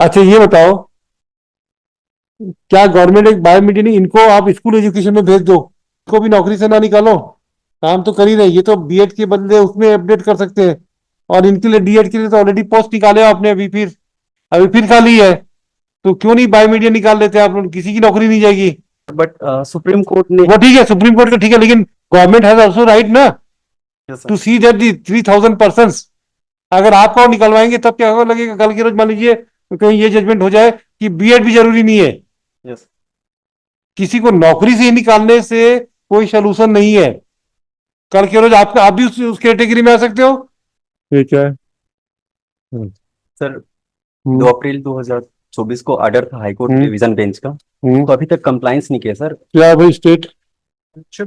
अच्छा ये बताओ, क्या गवर्नमेंट एक बायो मीडिया नहीं, इनको आप स्कूल एजुकेशन में भेज दो, इनको भी नौकरी से ना निकालो, काम तो कर ही रहे, ये तो बीएड के बदले उसमें अपडेट कर सकते हैं। और इनके लिए डीएड के लिए तो ऑलरेडी पोस्ट निकाले आपने, अभी फिर खाली है, तो क्यों नहीं बायो मीडिया निकाल लेते आप लोग, किसी की नौकरी नहीं जाएगी। बट सुप्रीम कोर्ट ने। वो ठीक है, सुप्रीम कोर्ट का ठीक है, लेकिन गवर्नमेंट हैज ऑल्सो राइट ना yes sir. To see that the 3,000 person, अगर आपको लगवाएंगे तब क्या होगा, लगेगा कल की रोज मान लीजिए तो कहीं ये जजमेंट हो जाए कि बीएड भी जरूरी नहीं है। यस। किसी को नौकरी से ही निकालने से कोई सोल्यूशन नहीं है। कल के रोज आप भी उस कैटेगरी में आ सकते हो। ठीक है। हम्म। सर, 2 हम्म। अप्रैल 2024 को ऑर्डर था हाईकोर्ट हम्म। रिवीजन बेंच का, हम्म। तो अभी तक कंप्लायंस नहीं किया सर। क्या भाई state. So,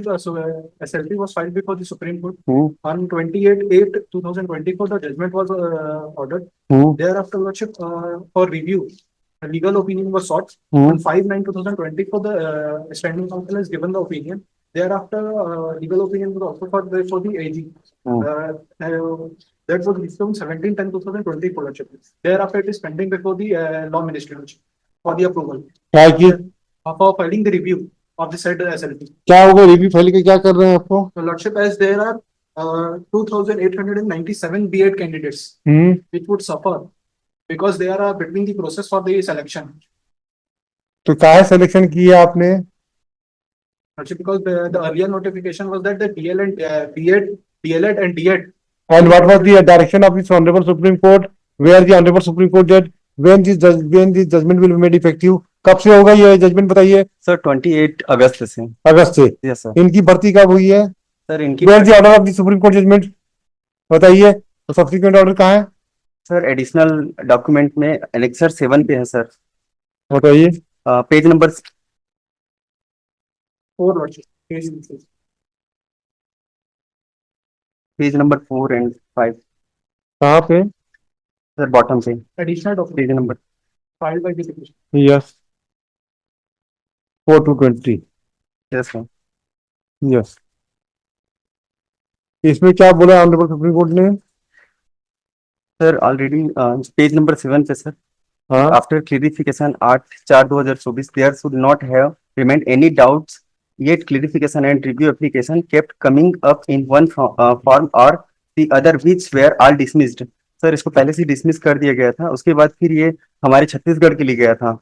SLP was filed before the Supreme Court on 28/8/2024. The judgment was ordered. Thereafter, Lordship, for review, a legal opinion was sought. On 5/9/2024, the standing counsel has given the opinion. Thereafter, legal opinion was also sought for the AG. That was released on 17/10/2024, Lordship. Thereafter, it is pending before the Law Ministry, Lordship, for the approval. क्या की For filing the review of the said SLP. क्या होगा, review file के क्या कर रहे हैं आपको। So, Lordship, as there are 2,897 B.Ed candidates which would suffer because they are between the process for the selection. तो काहे सिलेक्शन किया आपने। Lordship, because the earlier notification was that the DL and B.Ed, DLED and D.Ed. And what was the direction of this Honorable Supreme Court? Where the Honorable Supreme Court said when this judgment will be made effective? कब से होगा ये judgement बताइए। Sir 28 अगस्त से। अगस्त से। Yes sir. इनकी भर्ती कब हुई है। सर इनकी Where the order of the Supreme Court judgment बताइए, तो सब्सिक्वेंट ऑर्डर कहाँ है। सर एडिशनल डॉक्यूमेंट में एनेक्सर 7 पे है सर। बताइए। Page number 4, Lordship. Page number 4 and 5। कहाँ पे। सर बॉटम पे Additional document page number. filed by the petition. Yes 4/2/20। Yes sir. Yes. इसमें क्या बोला ऑनरेबल सुप्रीम कोर्ट ने। सर ऑलरेडी पेज नंबर 7 पे सर। हाँ। After clarification 8/4/2024 there should not have remained any doubts yet clarification and review application kept coming up in one form or the other which were all dismissed. Sir इसको पहले से dismiss कर दिया गया था, उसके बाद फिर ये हमारे छत्तीसगढ़ के लिए गया था।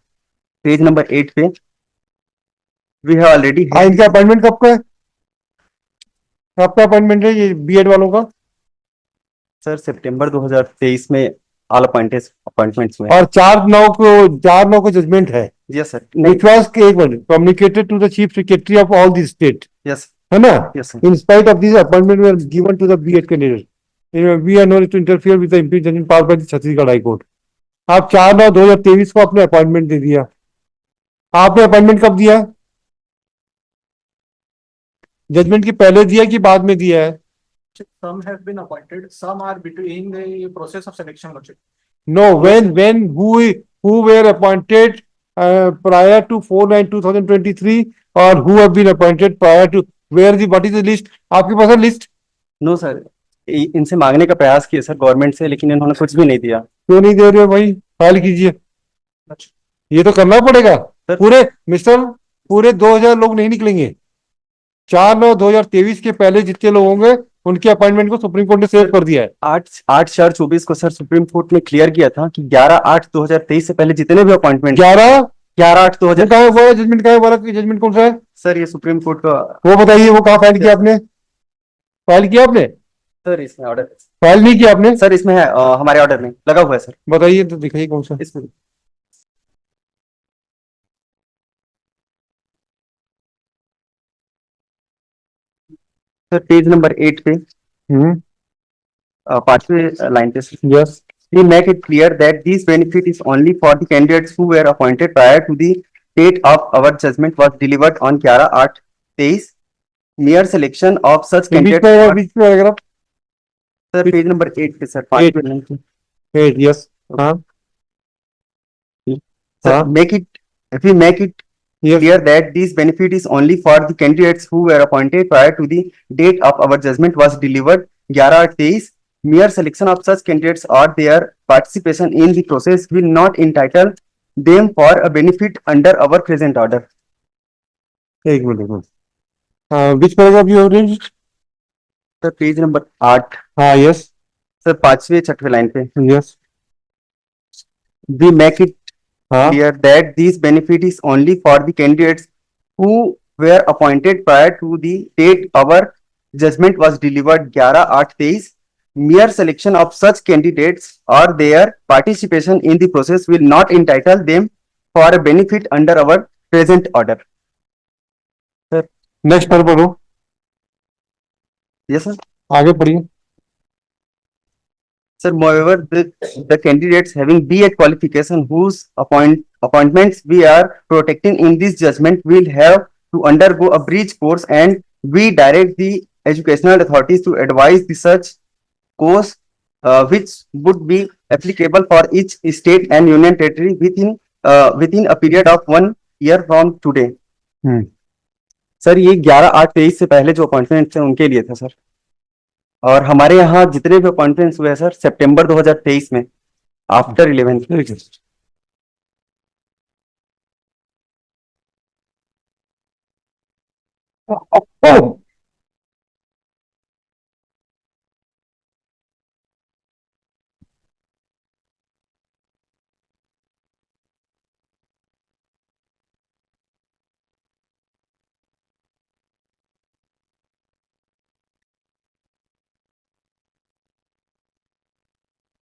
पेज नंबर 8 पे वी हैव ऑलरेडी। इनका अपॉइंटमेंट कब का है, कब का अपॉइंटमेंट है ये बीएड वालों का। सर सितंबर 2023 में ऑल अपॉइंटमेंट्स हुए। और 4/9 को जजमेंट है। Yes sir. Which was communicated to the chief secretary of all the state, yes. है ना। Yes sir. In spite of these appointment were given to the B.Ed candidate. We are not to interfere with the impeachment judgment passed by the Chhattisgarh high court. आप 4/9/2023 को अपने appointment दे दिया। आपने appointment कब दिया, judgement के पहले दिया कि बाद में दिया है। Some have been appointed, some are between the process of selection, Lordship. No, when who were appointed prior to 4/9/2023 or who have been appointed prior to, what is the list, आपके पास है लिस्ट। नो सर, इनसे मांगने का प्रयास किया sir government से, लेकिन इन्होंने कुछ भी नहीं दिया। क्यों नहीं दे रहे हो भाई, फाइल कीजिए। ये तो करना पड़ेगा। पूरे मिस्टर पूरे 2,000 लोग नहीं निकलेंगे। 4/9/2023 के पहले जितने लोग होंगे उनके अपॉइंटमेंट को सुप्रीम कोर्ट ने सेव कर दिया है। 8/4/24 को सर सुप्रीम कोर्ट ने क्लियर किया था कि 11/8/2023 से पहले जितने भी अपॉइंटमेंट 11/8/2000 कहा हुआ जजमेंट, कहा हुआ जजमेंट कौन सा है सर, ये सुप्रीम कोर्ट का। वो बताइए, वो कहाँ फाइल किया आपने, फाइल किया आपने। सर इसमें ऑर्डर, फाइल नहीं किया आपने। सर इसमें है, हमारे ऑर्डर में लगा हुआ है सर। बताइए तो दिखाइए कौन सा इसमें। सर पेज नंबर 8 पे 5वें लाइन पे। Yes. We make it clear that this benefit is only for the candidates who were appointed prior to the date of our judgment was delivered on 11/8/23. Mere selection of such candidates। बीच में paragraph sir page number 8 पे sir 5वें line पे। 8 yes. हाँ Sir, we make it clear that this benefit is only for the candidates who were appointed prior to the date of our judgment was delivered 11/8/23. mere selection of such candidates or their participation in the process will not entitle them for a benefit under our present order. एक minute which paragraph you have read? Sir page number 8 हाँ yes sir 5वें 6वें line पे yes we make it हाँ clear that this benefit is only for the candidates who were appointed prior to the date our judgment was delivered 11/8/23. Mere selection of such candidates or their participation in the process will not entitle them for a benefit under our present order. Next पर पढ़ो Yes, sir. आगे पढ़िए Sir, moreover, the candidates having B.Ed qualification whose appointments we are protecting in this judgment will have to undergo a bridge course, and we direct the educational authorities to advise the such course which would be applicable for each state and union territory within a period of 1 year from today. Sir ये 11/8/23 से पहले जो appointment थे उनके लिए था sir, और हमारे यहाँ जितने भी अपॉइंटमेंट्स हुए सर सितंबर 2023 में आफ्टर 11th. ठीक है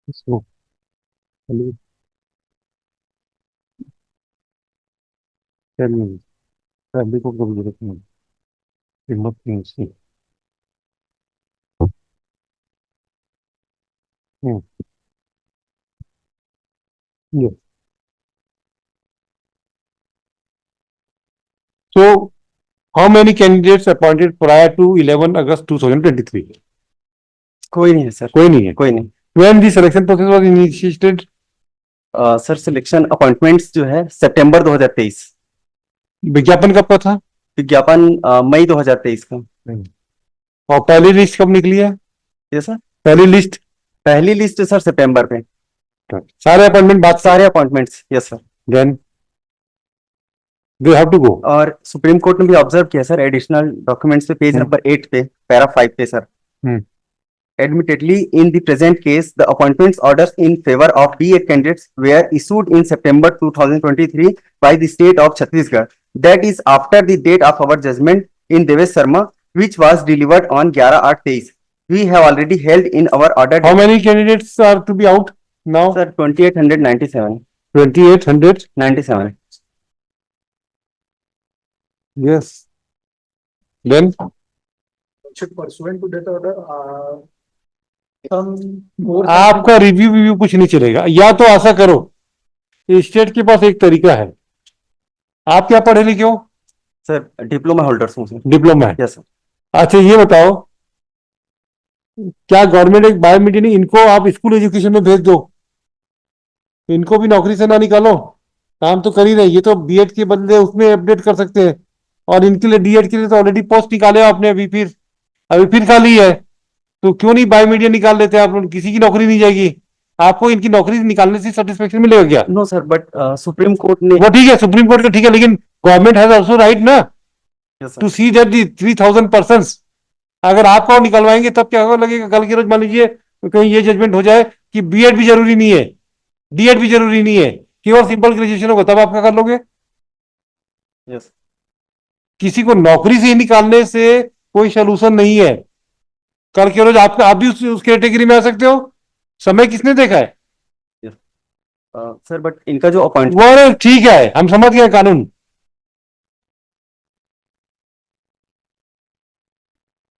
इसको चलिए चलिए फैमिली को कभी जरूरत नहीं हिम्मत नहीं उसकी ये so how many candidates appointed prior to 11 August 2023? कोई नहीं है सर, कोई नहीं है. कोई नहीं. When the selection process was initiated? Sir selection appointments जो है सितंबर 2023. विज्ञापन कब का था? विज्ञापन मई 2023 का. और पहली लिस्ट कब निकली है? ये सर पहली लिस्ट सर सितंबर पे. सारे अपॉइंटमेंट बात सारे appointments. Yes sir. Then they have to go. और सुप्रीम कोर्ट ने भी ऑब्जर्व किया सर एडिशनल डॉक्यूमेंट्स पे पेज नंबर 8 पे पैरा 5 पे sir. Admittedly, in the present case, the appointments orders in favor of B.Ed candidates were issued in September 2023 by the state of Chhattisgarh. That is after the date of our judgment in Devesh Sharma, which was delivered on 11/8/23. We have already held in our order. How many candidates are to be out now? Sir, 2897. 2897. Yes. Then pursuant to that order, some more आपका review कुछ नहीं चलेगा. या तो ऐसा करो, state के पास एक तरीका है. आप क्या पढ़े लिखे हो? सर डिप्लोमा होल्डर्स हूँ सर. डिप्लोमा है. Yes sir. अच्छा ये बताओ, क्या गवर्नमेंट एक बायो मीडिया नहीं, इनको आप स्कूल एजुकेशन में भेज दो, इनको भी नौकरी से ना निकालो, काम तो कर ही रहे. ये तो बीएड के बंदे उसमें अपडेट कर सकते हैं, और इनके लिए डीएड के लिए तो ऑलरेडी पोस्ट निकाले आपने, अभी फिर खाली है. तो क्यों नहीं बायो मीडिया निकाल लेते आप लोग? किसी की नौकरी नहीं जाएगी. आपको इनकी नौकरी निकालने से सेटिस्फेक्शन मिलेगा क्या? No sir, but Supreme Court ने. वो ठीक है, सुप्रीम कोर्ट का ठीक है, लेकिन गवर्नमेंट हैज आल्सो राइट ना to see that the 3000 persons. अगर आपको निकलवाएंगे तब क्या लगेगा? कल की रोज मान लीजिए कहीं ये जजमेंट हो जाए कि बीएड भी जरूरी नहीं है, डीएड भी जरूरी नहीं है, केवल सिंपल ग्रेजुएशन होगा, तब आप क्या कर लोगे? यस. किसी को नौकरी से निकालने से कोई सोल्यूशन नहीं है. कल के रोज आप भी उस कैटेगरी में आ सकते हो. समय किसने देखा है? सर बट इनका जो अपॉइंटमेंट. वो ठीक है, हम समझ गए कानून.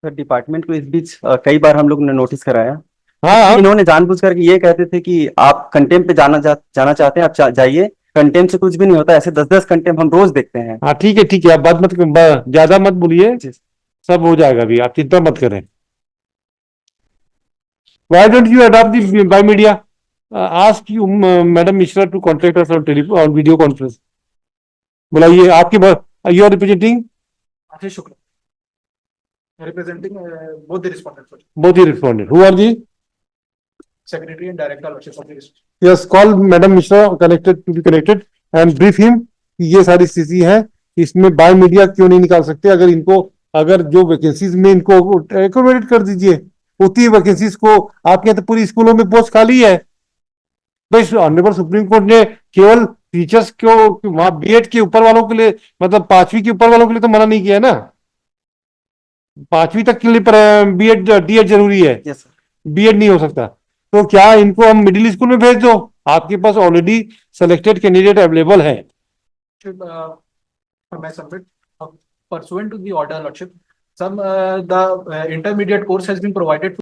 सर डिपार्टमेंट को इस बीच कई बार हम लोग ने नोटिस कराया. हाँ इन्होंने जानबूझ करके ये कहते थे कि आप कंटेम्प पे जाना चाहते हैं, आप जाइए. कंटेम्प से कुछ भी नहीं होता. ऐसे 10-10 कंटेम्प हम रोज देखते हैं. हाँ ठीक है, आप बात ज्यादा मत बोलिए, सब हो जाएगा अभी, आप चिंता मत करें. Why don't you adopt the by media? Ask you, Madam Mishra, to contact us on video conference. बुलाइए. आपके you are representing? Ashish Shukla. Representing both the respondents. Both the respondent. Who are the? secretary and director lordship of the district. Yes, call Madam Mishra connected to be connected and brief him कि ये सारी स्थिति है, इसमें by media क्यों नहीं निकाल सकते। अगर इनको, अगर जो वैकेंसीज में इनको एकोमोडेट कर दीजिए, उतनी वैकेंसीज को, आपके यहाँ तो पूरी स्कूलों में पोस्ट खाली है। भाई ऑनरेबल सुप्रीम कोर्ट ने केवल टीचर्स को वहां बीएड के ऊपर वालों के लिए, मतलब 5वीं के ऊपर वालों के लिए तो मना नहीं किया है ना, 5वीं तक के लिए बीएड डीएड जरूरी है, Yes, sir. बीएड नहीं हो सकता। तो क्या इनको हम मिडिल स्कूल में भेज दो, आपके पास ऑलरेडी सेलेक्टेड कैंडिडेट अवेलेबल है। Should, may I submit, pursuant to the order lordship, some the intermediate course has been provided to